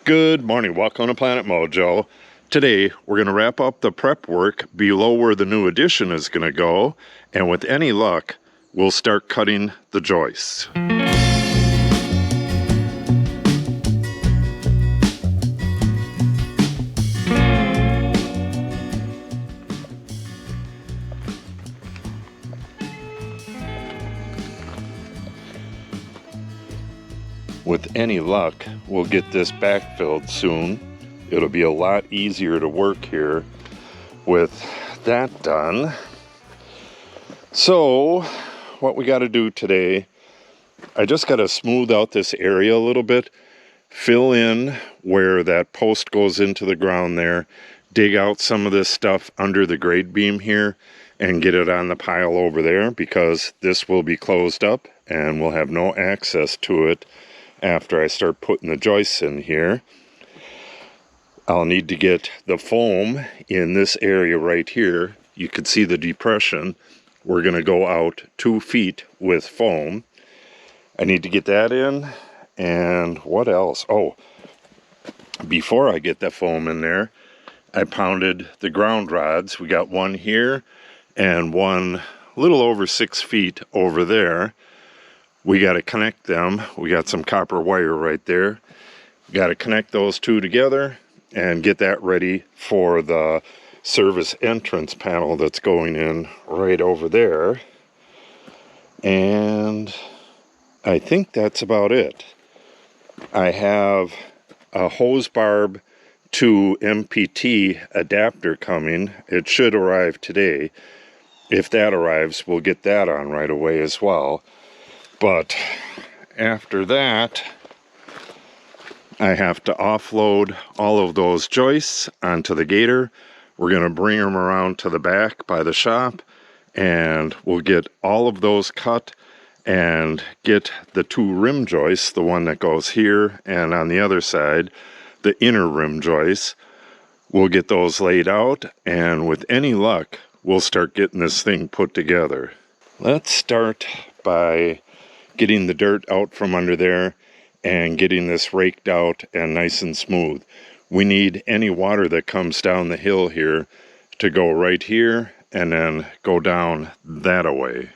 Good morning, welcome to Planet Mojo. Today we're going to wrap up the prep work below where the new addition is going to go, and with any luck we'll start cutting the joists. With any luck, we'll get this backfilled soon. It'll be a lot easier to work here with that done. So, what we got to do today, I just got to smooth out this area a little bit, fill in where that post goes into the ground there, dig out some of this stuff under the grade beam here, and get it on the pile over there, because this will be closed up and we'll have no access to it after I start putting the joists in here. I'll need to get the foam in this area right here. You can see the depression. We're going to go out 2 feet with foam. I need to get that in. And what else? Oh, before I get that foam in there, I pounded the ground rods. We got one here and one a little over 6 feet over there. We got to connect them. We got some copper wire right there. Got to connect those two together and get that ready for the service entrance panel that's going in right over there. And I think that's about it. I have a hose barb to MPT adapter coming. It should arrive today. If that arrives, we'll get that on right away as well. But after that, I have to offload all of those joists onto the gator. We're going to bring them around to the back by the shop, and we'll get all of those cut and get the 2 rim joists, the one that goes here and on the other side, the inner rim joists. We'll get those laid out, and with any luck, we'll start getting this thing put together. Let's start by getting the dirt out from under there and getting this raked out and nice and smooth. We need any water that comes down the hill here to go right here and then go down that away.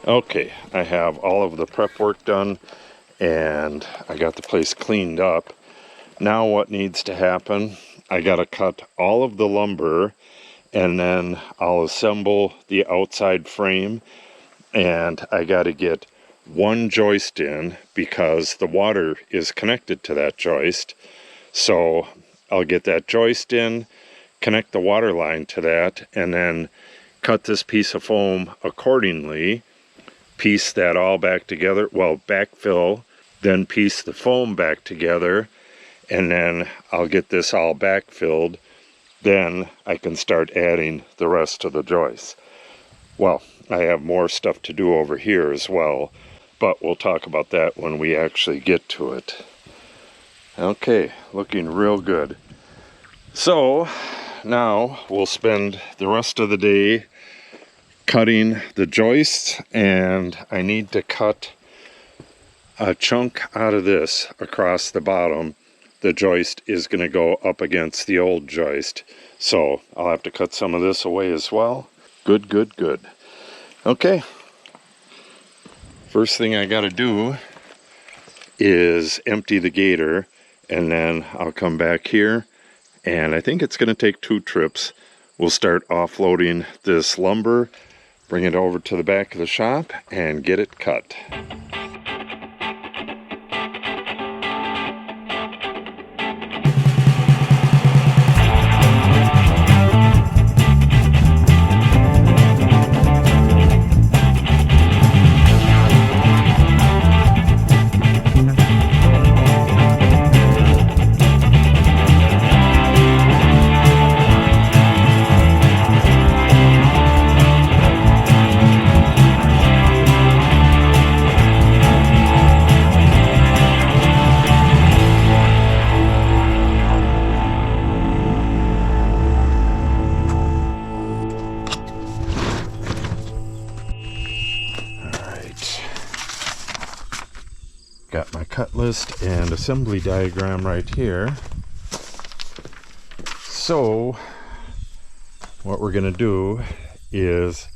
Okay, I have all of the prep work done and I got the place cleaned up. Now what needs to happen, I gotta cut all of the lumber and then I'll assemble the outside frame, and I gotta get one joist in because the water is connected to that joist. So I'll get that joist in, connect the water line to that, and then cut this piece of foam accordingly, piece that all back together, well, backfill, then piece the foam back together, and then I'll get this all backfilled. Then I can start adding the rest of the joists. Well, I have more stuff to do over here as well, but we'll talk about that when we actually get to it. Okay, looking real good. So now we'll spend the rest of the day cutting the joists, and I need to cut a chunk out of this across the bottom. The joist is going to go up against the old joist, so I'll have to cut some of this away as well. Good, good, good. Okay, first thing I got to do is empty the gator, and then I'll come back here, and I think it's going to take 2 trips. We'll start offloading this lumber, bring it over to the back of the shop, and get it cut. Got my cut list and assembly diagram right here. So what we're going to do is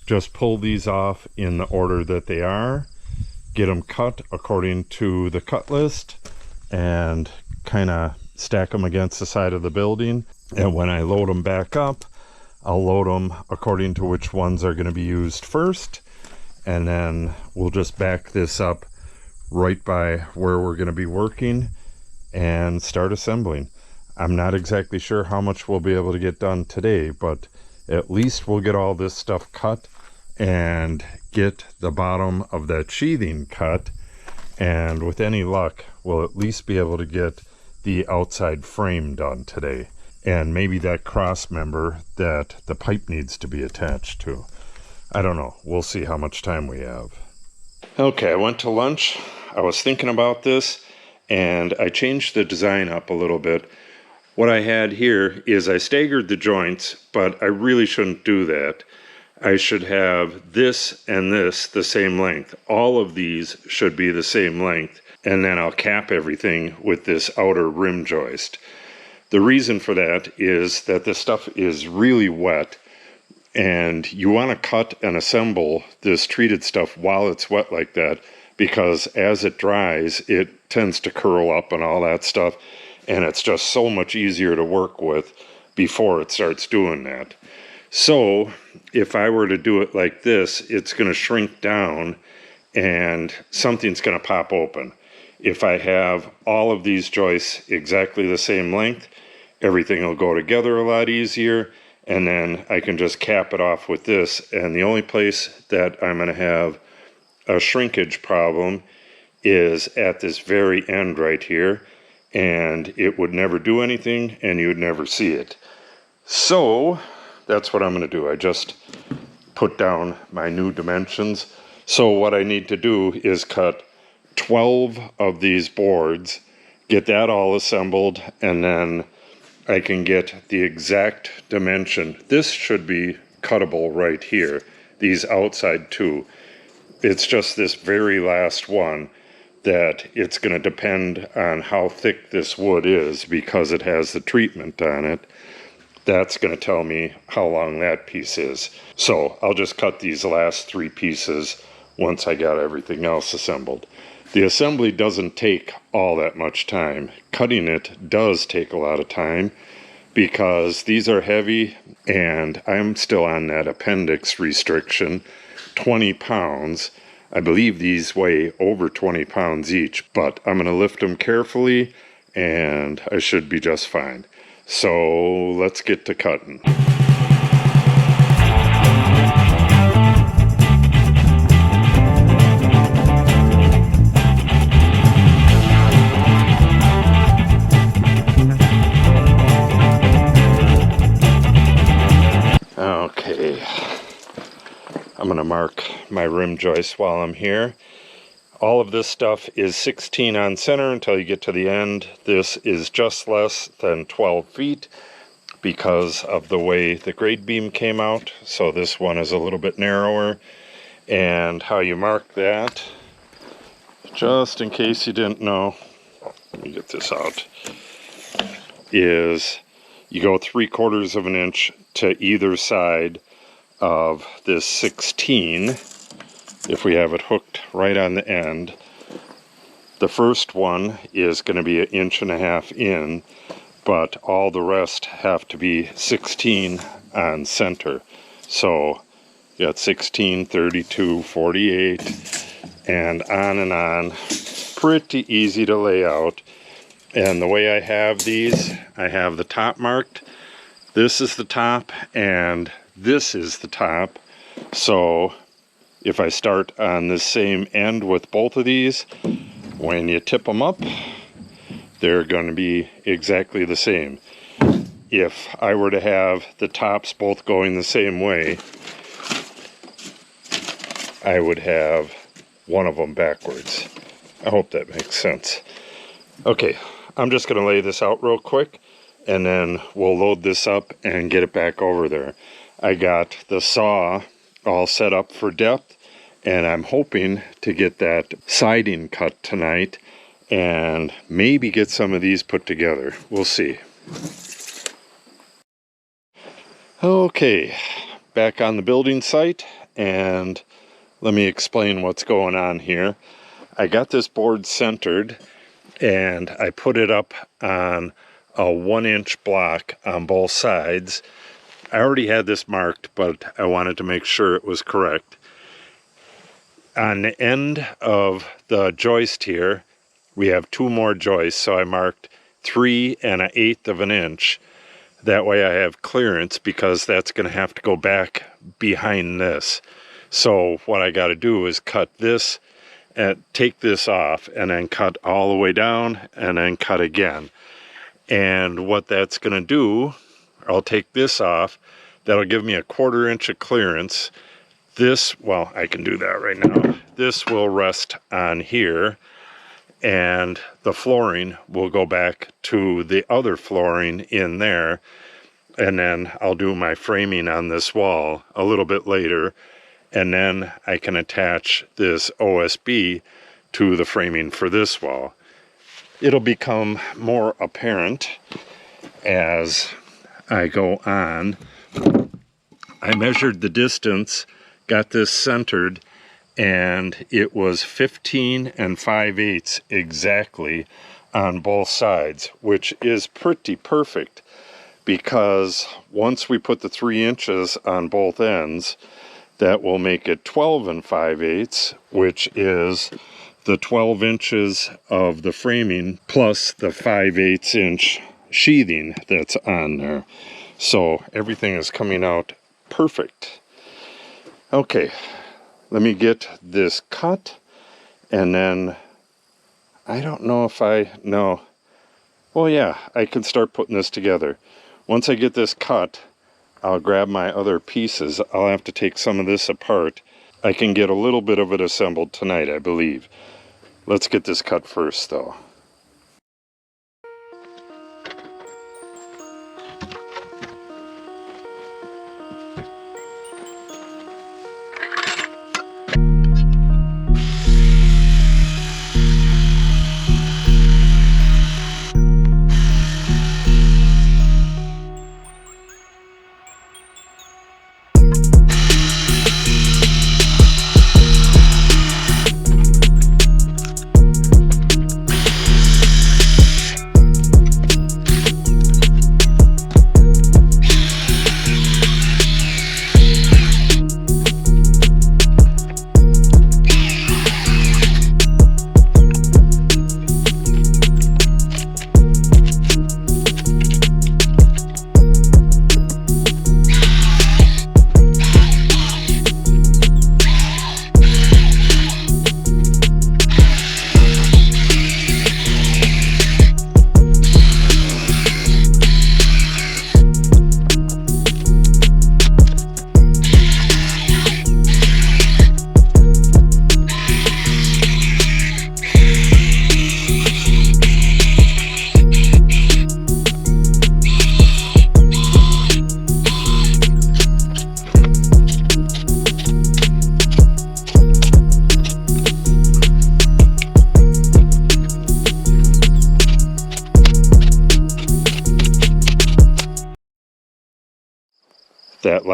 just pull these off in the order that they are, get them cut according to the cut list, and kind of stack them against the side of the building. And when I load them back up, I'll load them according to which ones are going to be used first, and then we'll just back this up right by where we're going to be working and start assembling. I'm not exactly sure how much we'll be able to get done today, but at least we'll get all this stuff cut and get the bottom of that sheathing cut, and with any luck we'll at least be able to get the outside frame done today, and maybe that cross member that the pipe needs to be attached to. I don't know, we'll see how much time we have. Okay, I went to lunch. I was thinking about this, and I changed the design up a little bit. What I had here is I staggered the joints, but I really shouldn't do that. I should have this and this the same length. All of these should be the same length, and then I'll cap everything with this outer rim joist. The reason for that is that this stuff is really wet, and you want to cut and assemble this treated stuff while it's wet like that, because as it dries, it tends to curl up and all that stuff, and it's just so much easier to work with before it starts doing that. So if I were to do it like this, it's going to shrink down and something's going to pop open. If I have all of these joists exactly the same length, everything will go together a lot easier, and then I can just cap it off with this. And the only place that I'm going to have a shrinkage problem is at this very end right here, and it would never do anything and you would never see it. So that's what I'm going to do. I just put down my new dimensions. So what I need to do is cut 12 of these boards, get that all assembled, and then I can get the exact dimension. This should be cuttable right here, these outside two. It's just this very last one that it's going to depend on how thick this wood is, because it has the treatment on it. That's going to tell me how long that piece is. So I'll just cut these last 3 pieces once I got everything else assembled. The assembly doesn't take all that much time. Cutting it does take a lot of time because these are heavy, and I'm still on that appendix restriction, 20 pounds. I believe these weigh over 20 pounds each, but I'm going to lift them carefully and I should be just fine. So let's get to cutting. Okay, I'm going to mark my rim joist while I'm here. All of this stuff is 16 on center until you get to the end. This is just less than 12 feet because of the way the grade beam came out. So this one is a little bit narrower. And how you mark that, just in case you didn't know, let me get this out, is you go 3/4 of an inch to either side of this 16. If we have it hooked right on the end, the first one is going to be 1.5 inches in, but all the rest have to be 16 on center. So you got 16, 32, 48, and on. Pretty easy to lay out. And the way I have these, I have the top marked. This is the top, and this is the top. So if I start on the same end with both of these, when you tip them up, they're going to be exactly the same. If I were to have the tops both going the same way, I would have one of them backwards. I hope that makes sense. Okay, I'm just going to lay this out real quick, and then we'll load this up and get it back over there. I got the saw all set up for depth, and I'm hoping to get that siding cut tonight and maybe get some of these put together. We'll see. Okay, back on the building site, and let me explain what's going on here. I got this board centered, and I put it up on a 1-inch block on both sides. I already had this marked, but I wanted to make sure it was correct. On the end of the joist here, we have 2 more joists, so I marked 3 1/8 of an inch. That way I have clearance, because that's going to have to go back behind this. So what I got to do is cut this and take this off, and then cut all the way down, and then cut again. And what that's going to do, I'll take this off. That'll give me a 1/4 inch of clearance. This, well, I can do that right now. This will rest on here, and the flooring will go back to the other flooring in there. And then I'll do my framing on this wall a little bit later, and then I can attach this OSB to the framing for this wall. It'll become more apparent as I go on. I measured the distance, got this centered, and it was 15 5/8 exactly on both sides, which is pretty perfect, because once we put the 3 inches on both ends, that will make it 12 5/8, which is the 12 inches of the framing plus the 5/8 inch sheathing that's on there. So everything is coming out perfect. Okay, let me get this cut, and then I don't know if well, yeah, I can start putting this together. Once I get this cut, I'll grab my other pieces. I'll have to take some of this apart. I can get a little bit of it assembled tonight, I believe. Let's get this cut first, though.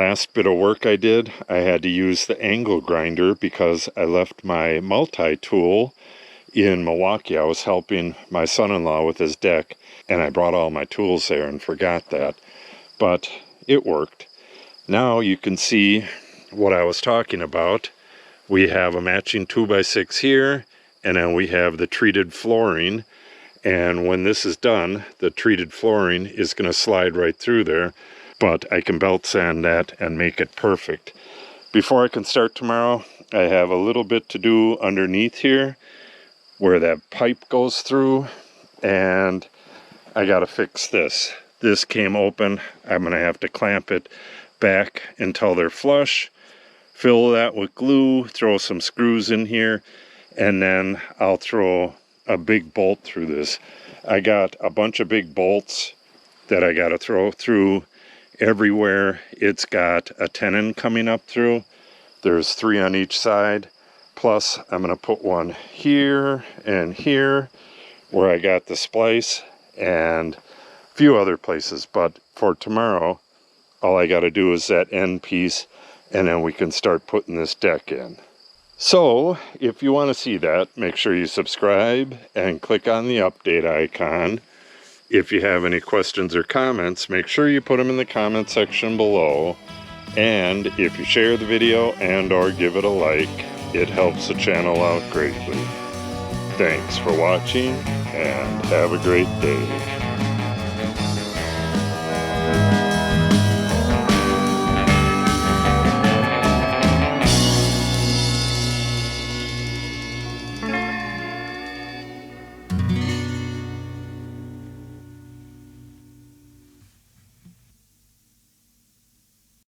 last bit of work I did, I had to use the angle grinder because I left my multi-tool in Milwaukee. I was helping my son-in-law with his deck, and I brought all my tools there and forgot that. But it worked. Now you can see what I was talking about. We have a matching 2x6 here, and then we have the treated flooring. And when this is done, the treated flooring is going to slide right through there. But I can belt sand that and make it perfect. Before I can start tomorrow, I have a little bit to do underneath here where that pipe goes through, and I got to fix this. This came open. I'm going to have to clamp it back until they're flush, fill that with glue, throw some screws in here, and then I'll throw a big bolt through this. I got a bunch of big bolts that I got to throw through everywhere. It's got a tenon coming up through. There's 3 on each side. Plus, I'm going to put one here and here where I got the splice, and a few other places. But for tomorrow, all I got to do is that end piece, and then we can start putting this deck in. So, if you want to see that, make sure you subscribe and click on the update icon. If you have any questions or comments, make sure you put them in the comment section below. And if you share the video and or give it a like, it helps the channel out greatly. Thanks for watching, and have a great day.